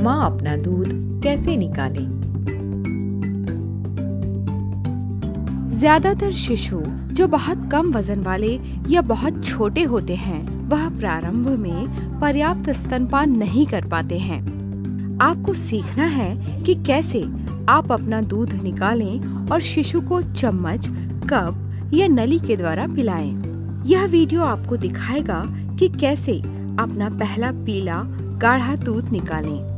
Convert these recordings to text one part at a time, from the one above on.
माँ अपना दूध कैसे निकाले। ज्यादातर शिशु जो बहुत कम वजन वाले या बहुत छोटे होते हैं, वह प्रारंभ में पर्याप्त स्तनपान नहीं कर पाते हैं। आपको सीखना है कि कैसे आप अपना दूध निकालें और शिशु को चम्मच, कप या नली के द्वारा पिलाएं। यह वीडियो आपको दिखाएगा कि कैसे अपना पहला पीला गाढ़ा दूध निकालें।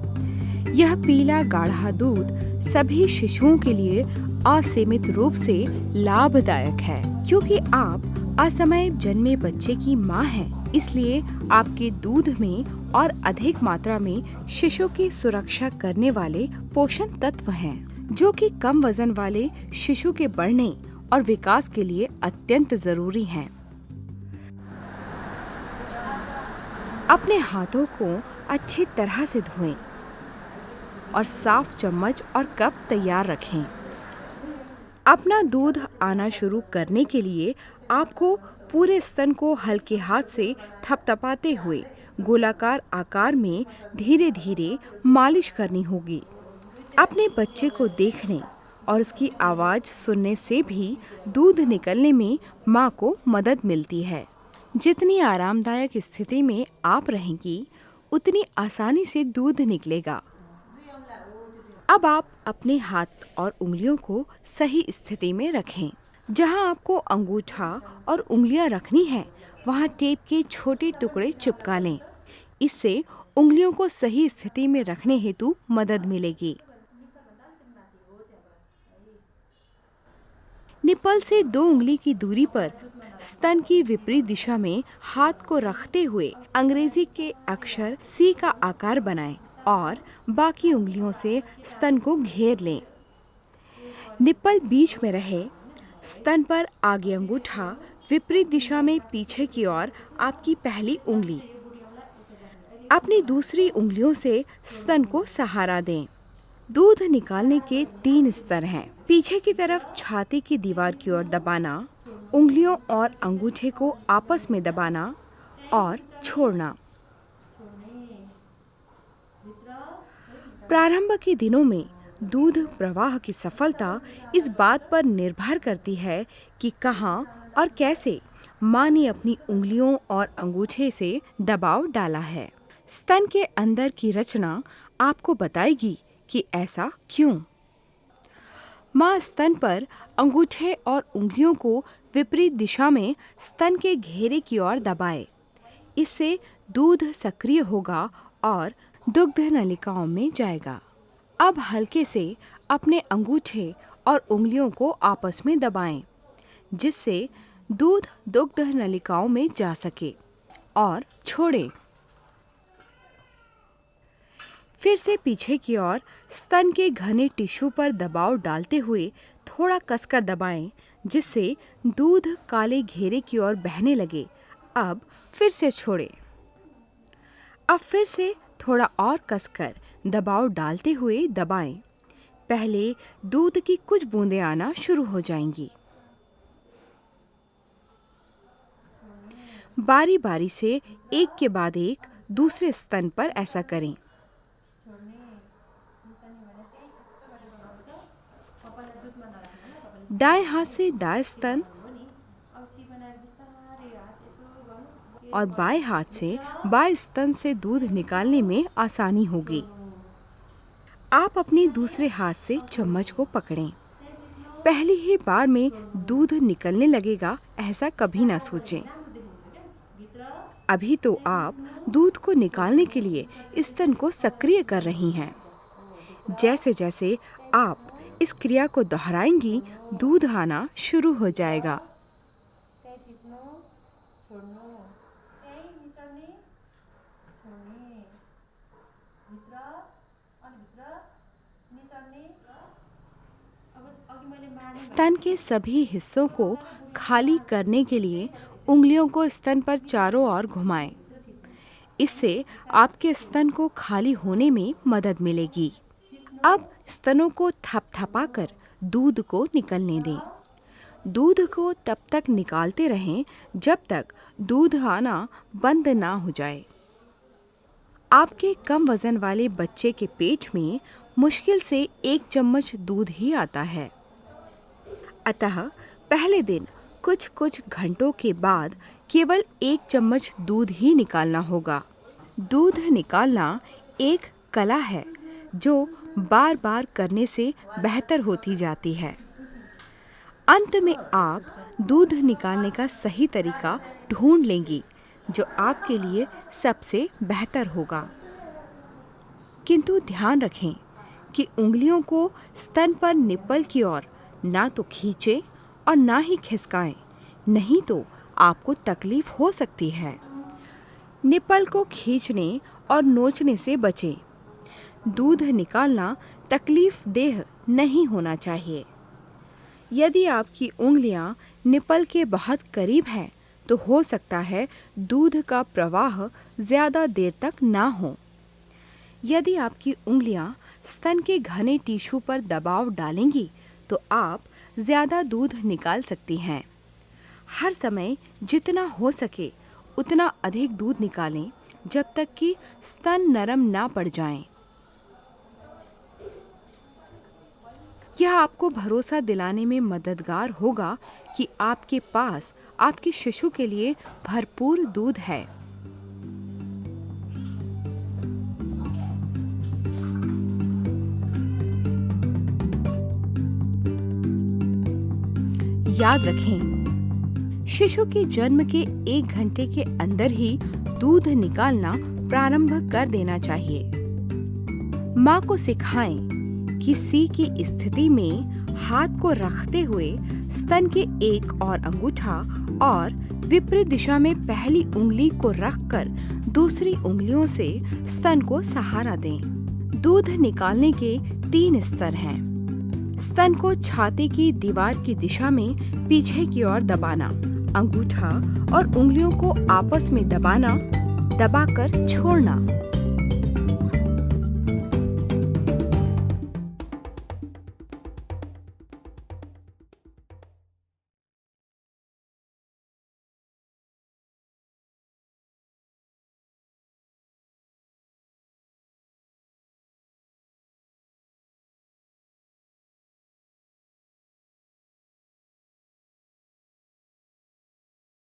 यह पीला गाढ़ा दूध सभी शिशुओं के लिए असीमित रूप से लाभदायक है, क्योंकि आप असमय जन्मे बच्चे की मां हैं। इसलिए आपके दूध में और अधिक मात्रा में शिशु की सुरक्षा करने वाले पोषण तत्व हैं, जो कि कम वजन वाले शिशु के बढ़ने और विकास के लिए अत्यंत जरूरी हैं। अपने हाथों को अच्छी तरह से धोएं और साफ चम्मच और कप तैयार रखें। अपना दूध आना शुरू करने के लिए आपको पूरे स्तन को हल्के हाथ से थपथपाते हुए गोलाकार आकार में धीरे धीरे मालिश करनी होगी। अपने बच्चे को देखने और उसकी आवाज़ सुनने से भी दूध निकलने में माँ को मदद मिलती है। जितनी आरामदायक स्थिति में आप रहेंगी, उतनी आसानी से दूध निकलेगा। अब आप अपने हाथ और उंगलियों को सही स्थिति में रखें। जहां आपको अंगूठा और उंगलियां रखनी है, वहां टेप के छोटे टुकड़े चिपका लें। इससे उंगलियों को सही स्थिति में रखने हेतु मदद मिलेगी। निप्पल से 2 उंगली की दूरी पर स्तन की विपरीत दिशा में हाथ को रखते हुए अंग्रेजी के अक्षर सी का आकार बनाएं और बाकी उंगलियों से स्तन को घेर लें। निप्पल बीच में रहे। स्तन पर आगे अंगूठा, विपरीत दिशा में पीछे की ओर आपकी पहली उंगली। अपनी दूसरी उंगलियों से स्तन को सहारा दें। दूध निकालने के 3 स्तर हैं। पीछे की तरफ छाती की दीवार की ओर दबाना, उंगलियों और अंगूठे को आपस में दबाना और छोड़ना। प्रारंभ के दिनों में दूध प्रवाह की सफलता इस बात पर निर्भर करती है कि कहाँ और कैसे माँ ने अपनी उंगलियों और अंगूठे से दबाव डाला है। स्तन के अंदर की रचना आपको बताएगी कि ऐसा क्यों। माँ स्तन पर अंगूठे और उंगलियों को विपरीत दिशा में स्तन के घेरे की ओर दबाए। इससे दूध सक्रिय होगा और दुग्ध नलिकाओं में जाएगा। अब हल्के से अपने अंगूठे और उंगलियों को आपस में दबाएं, जिससे दूध दुग्ध नलिकाओं में जा सके, और छोड़ें। फिर से पीछे की ओर स्तन के घने टिश्यू पर दबाव डालते हुए थोड़ा कसकर दबाएं, जिससे दूध काले घेरे की ओर बहने लगे। अब फिर से छोड़ें। अब फिर से थोड़ा और कसकर दबाव डालते हुए दबाएं। पहले दूध की कुछ बूंदें आना शुरू हो जाएंगी। बारी बारी से एक के बाद एक दूसरे स्तन पर ऐसा करें। दाएं हाथ से दाएं स्तन और बाएं हाथ से बाएं स्तन से दूध निकालने में आसानी होगी। आप अपने दूसरे हाथ से चम्मच को पकड़ें। पहली ही बार में दूध निकलने लगेगा, ऐसा कभी ना सोचें। अभी तो आप दूध को निकालने के लिए स्तन को सक्रिय कर रही हैं। जैसे जैसे आप इस क्रिया को दोहराएंगी, दूध आना शुरू हो जाएगा। स्तन के सभी हिस्सों को खाली करने के लिए उंगलियों को स्तन पर चारों ओर घुमाएं। इससे आपके स्तन को खाली होने में मदद मिलेगी। अब स्तनों को थपथपाकर दूध को निकलने दें। दूध को तब तक निकालते रहें जब तक दूध आना बंद ना हो जाए। आपके कम वजन वाले बच्चे के पेट में मुश्किल से 1 चम्मच दूध ही आता है। अतः पहले दिन कुछ घंटों के बाद केवल 1 चम्मच दूध ही निकालना होगा। दूध निकालना एक कला है जो बार बार करने से बेहतर होती जाती है। अंत में आप दूध निकालने का सही तरीका ढूंढ लेंगी जो आपके लिए सबसे बेहतर होगा। किंतु ध्यान रखें कि उंगलियों को स्तन पर निप्पल की ओर ना तो खींचें और ना ही खिसकाएं, नहीं तो आपको तकलीफ हो सकती है। निप्पल को खींचने और नोचने से बचें। दूध निकालना तकलीफदेह नहीं होना चाहिए। यदि आपकी उंगलियां निप्पल के बहुत करीब हैं, तो हो सकता है दूध का प्रवाह ज़्यादा देर तक ना हो। यदि आपकी उंगलियां स्तन के घने टिश्यू पर दबाव डालेंगी, तो आप ज़्यादा दूध निकाल सकती हैं। हर समय जितना हो सके उतना अधिक दूध निकालें जब तक कि स्तन नरम ना पड़ जाएं। यह आपको भरोसा दिलाने में मददगार होगा कि आपके पास आपके शिशु के लिए भरपूर दूध है। याद रखें, शिशु के जन्म के 1 घंटे के अंदर ही दूध निकालना प्रारंभ कर देना चाहिए। माँ को सिखाएं कि सी की स्थिति में हाथ को रखते हुए स्तन के एक और अंगूठा और विपरीत दिशा में पहली उंगली को रखकर दूसरी उंगलियों से स्तन को सहारा दें। दूध निकालने के 3 स्तर हैं। स्तन को छाती की दीवार की दिशा में पीछे की ओर दबाना, अंगूठा और उंगलियों को आपस में दबाकर छोड़ना।